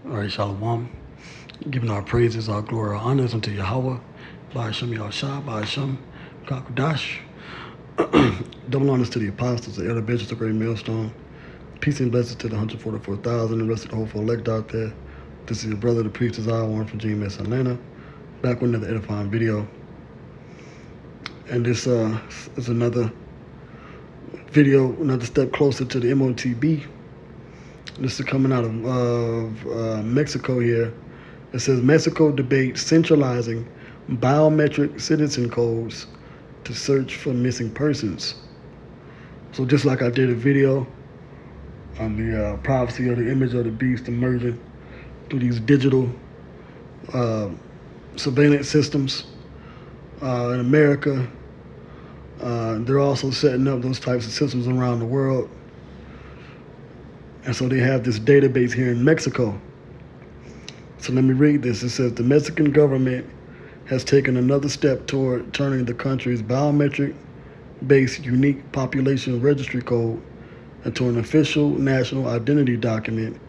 All right, Shalom. Giving our praises, our glory, our honors unto Yahweh. By Hashem Yahushua, by Hashem Kakudash. Double honors to the apostles, the elder bishops, the great millstone. Peace and blessings to the 144,000 and the rest of the hopeful elect out there. This is your brother, the priest Isaiah Warren from GMS Atlanta. Back with another edifying video. And this is another video, another step closer to the Motb. This is coming out of Mexico here. It says Mexico debates centralizing biometric citizen codes to search for missing persons. So just like I did a video on the prophecy of the image of the beast emerging through these digital surveillance systems in America, they're also setting up those types of systems around the world. And so they have this database here in Mexico. So let me read this. It says the Mexican government has taken another step toward turning the country's biometric-based unique population registry code into an official national identity document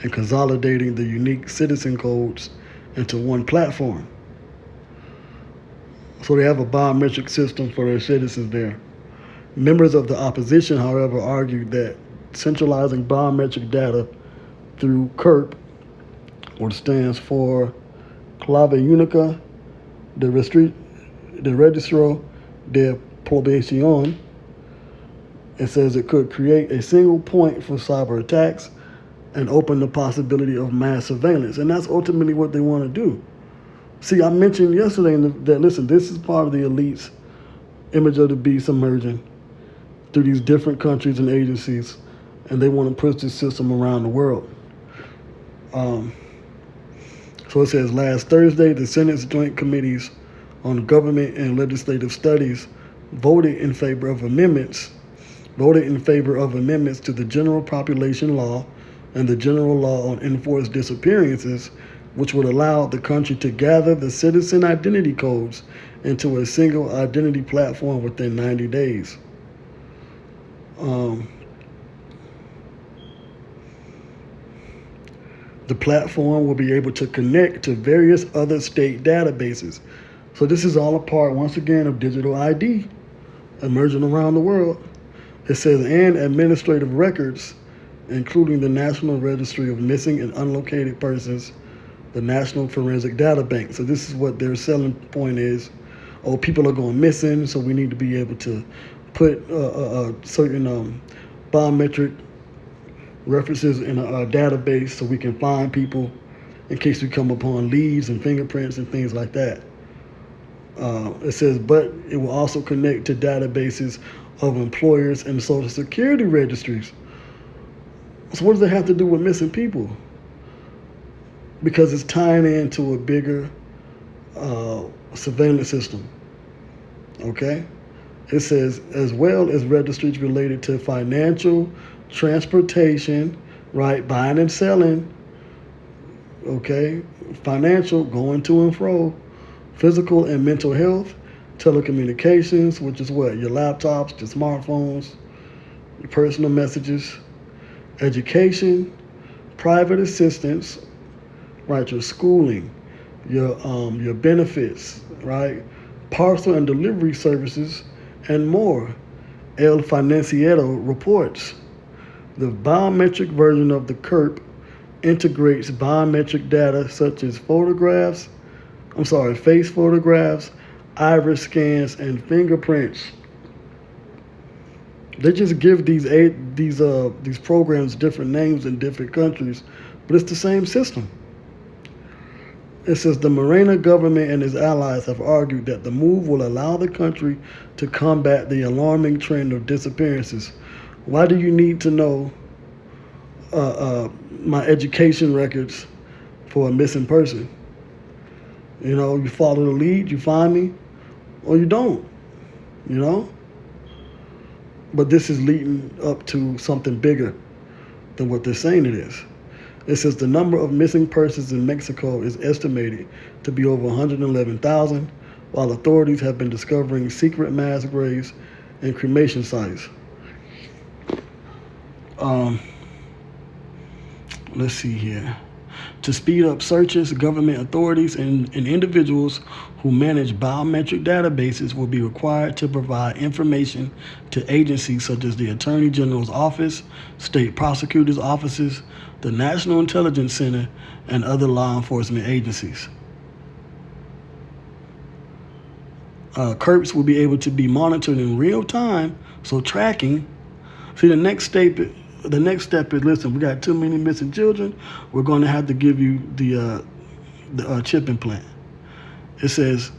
and consolidating the unique citizen codes into one platform. So they have a biometric system for their citizens there. Members of the opposition, however, argued that centralizing biometric data through CURP, which stands for Clave Única de Registro de Población. It says it could create a single point for cyber attacks and open the possibility of mass surveillance. And that's ultimately what they want to do. See, I mentioned yesterday that, listen, this is part of the elite's image of the beast emerging through these different countries and agencies, and they want to push this system around the world. So it says, last Thursday, the Senate's Joint Committees on Government and Legislative Studies voted in favor of amendments to the General Population Law and the General Law on Enforced Disappearances, which would allow the country to gather the citizen identity codes into a single identity platform within 90 days. The platform will be able to connect to various other state databases. So this is all a part, once again, of digital ID emerging around the world. It says, and administrative records, including the National Registry of Missing and Unlocated Persons, the National Forensic Data Bank. So this is what their selling point is. Oh, people are going missing, so we need to be able to put certain biometric references in a database so we can find people in case we come upon leads and fingerprints and things like that. It says, but it will also connect to databases of employers and Social Security registries. So what does it have to do with missing people? Because it's tying into a bigger surveillance system. Okay? It says, as well as registries related to financial, transportation, right, buying and selling, okay, financial, going to and fro, physical and mental health, telecommunications, which is what, your laptops, your smartphones, your personal messages, education, private assistance, right, your schooling, your benefits, right, parcel and delivery services, and more. El Financiero reports. The biometric version of the CURP integrates biometric data such as face photographs, iris scans, and fingerprints. They just give these programs different names in different countries, but it's the same system. It says the Morena government and its allies have argued that the move will allow the country to combat the alarming trend of disappearances. Why do you need to know my education records for a missing person? You know, you follow the lead, you find me, or you don't, you know? But this is leading up to something bigger than what they're saying it is. It says the number of missing persons in Mexico is estimated to be over 111,000, while authorities have been discovering secret mass graves and cremation sites. Let's see here. To speed up searches, government authorities and individuals who manage biometric databases will be required to provide information to agencies such as the Attorney General's Office, state prosecutors' offices, the National Intelligence Center, and other law enforcement agencies. CERPs will be able to be monitored in real time, so tracking. See, the next step is, listen, we got too many missing children. We're going to have to give you the chip implant. It says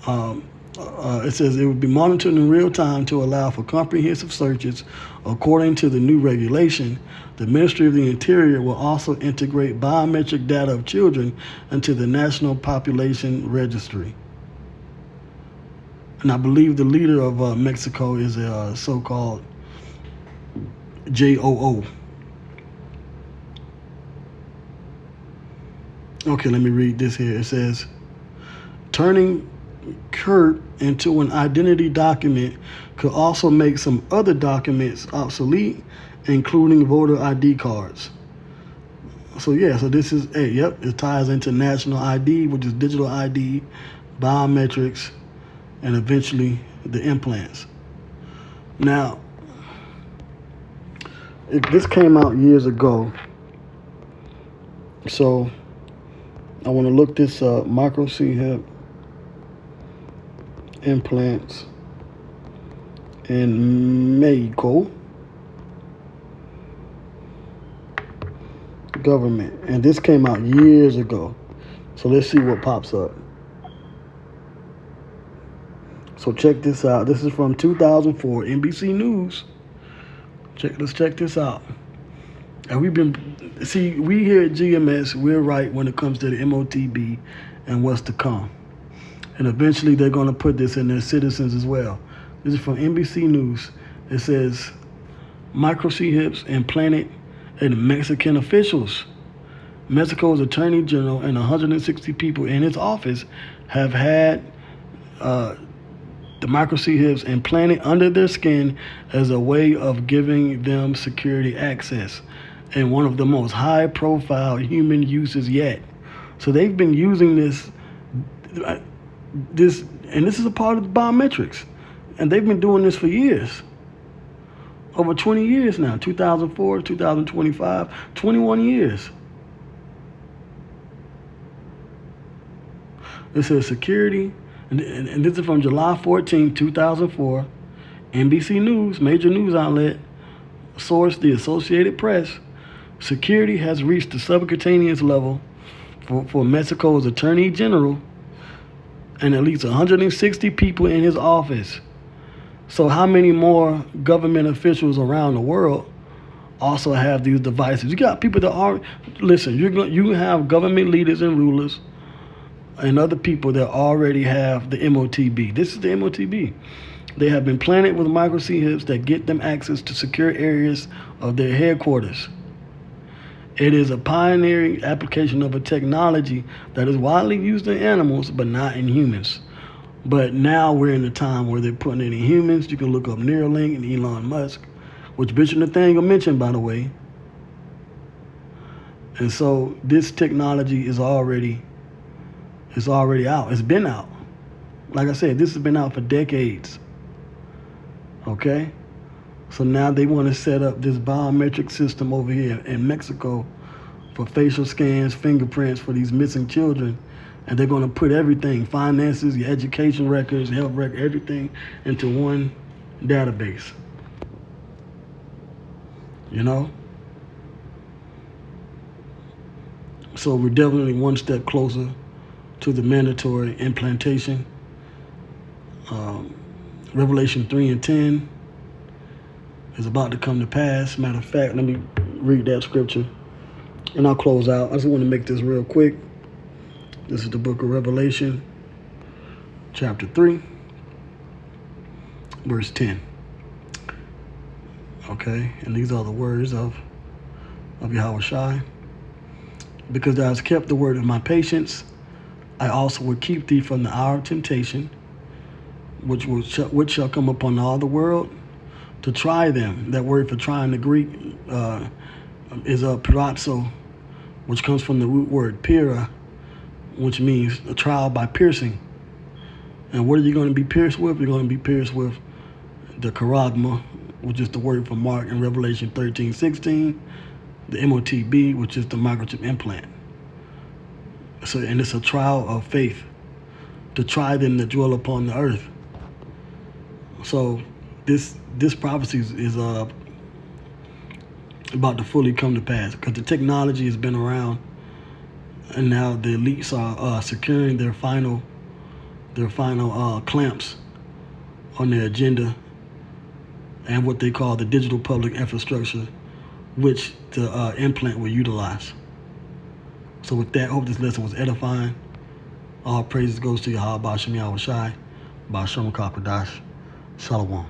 it would be monitored in real time to allow for comprehensive searches. According to the new regulation, the Ministry of the Interior will also integrate biometric data of children into the National Population Registry. And I believe the leader of Mexico is a so-called JOO. Okay, let me read this here. It says, turning CERP into an identity document could also make some other documents obsolete, including voter ID cards. So yeah, so this is, it ties into national ID, which is digital ID, biometrics, and eventually the implants. Now, this came out years ago, so I want to look this up. Micro-C-hip implants in Mexico government, and this came out years ago. So let's see what pops up. So check this out. This is from 2004, NBC News. Let's check this out. And we here at GMS, we're right when it comes to the Motb and what's to come. And eventually they're going to put this in their citizens as well. This is from NBC News. It says, micro-C-hips implanted in Mexican officials. Mexico's Attorney General and 160 people in his office have had the micro-C-hips implanted under their skin as a way of giving them security access, and one of the most high-profile human uses yet. So they've been using this, and this is a part of the biometrics, and they've been doing this for years. Over 20 years now, 2004, 2025, 21 years. It says security, and this is from July 14, 2004, NBC News, major news outlet, source the Associated Press. Security has reached the subcutaneous level for Mexico's Attorney General and at least 160 people in his office. So how many more government officials around the world also have these devices? You got people that are, listen, you have government leaders and rulers and other people that already have the Motb. This is the Motb. They have been planted with micro-C-hips that get them access to secure areas of their headquarters. It is a pioneering application of a technology that is widely used in animals, but not in humans. But now we're in a time where they're putting it in humans. You can look up Neuralink and Elon Musk, which Bishop Nathaniel mentioned, by the way. And so this technology is already out. It's been out. Like I said, this has been out for decades. Okay? So now they want to set up this biometric system over here in Mexico for facial scans, fingerprints for these missing children. And they're going to put everything, finances, your education records, health record, everything into one database. You know? So we're definitely one step closer to the mandatory implantation. Revelation 3 and 10 is about to come to pass. Matter of fact, let me read that scripture and I'll close out. I just want to make this real quick. This is the book of Revelation, chapter 3, verse 10. Okay, and these are the words of Yahweh Shai. Because thou hast kept the word of my patience, I also will keep thee from the hour of temptation, which shall come upon all the world, to try them. That word for trying, the Greek is pirazzo, which comes from the root word pira, which means a trial by piercing. And what are you going to be pierced with? You're going to be pierced with the charagma, which is the word for mark in Revelation 13:16, the Motb, which is the microchip implant. So, and it's a trial of faith to try them that dwell upon the earth. So this prophecy is about to fully come to pass, because the technology has been around, and now the elites are securing their final clamps on their agenda and what they call the digital public infrastructure, which the implant will utilize. So with that, I hope this lesson was edifying. All praises goes to Yahweh Shem Yahweh Shai, Ba'ashem Kakadash, Shalom.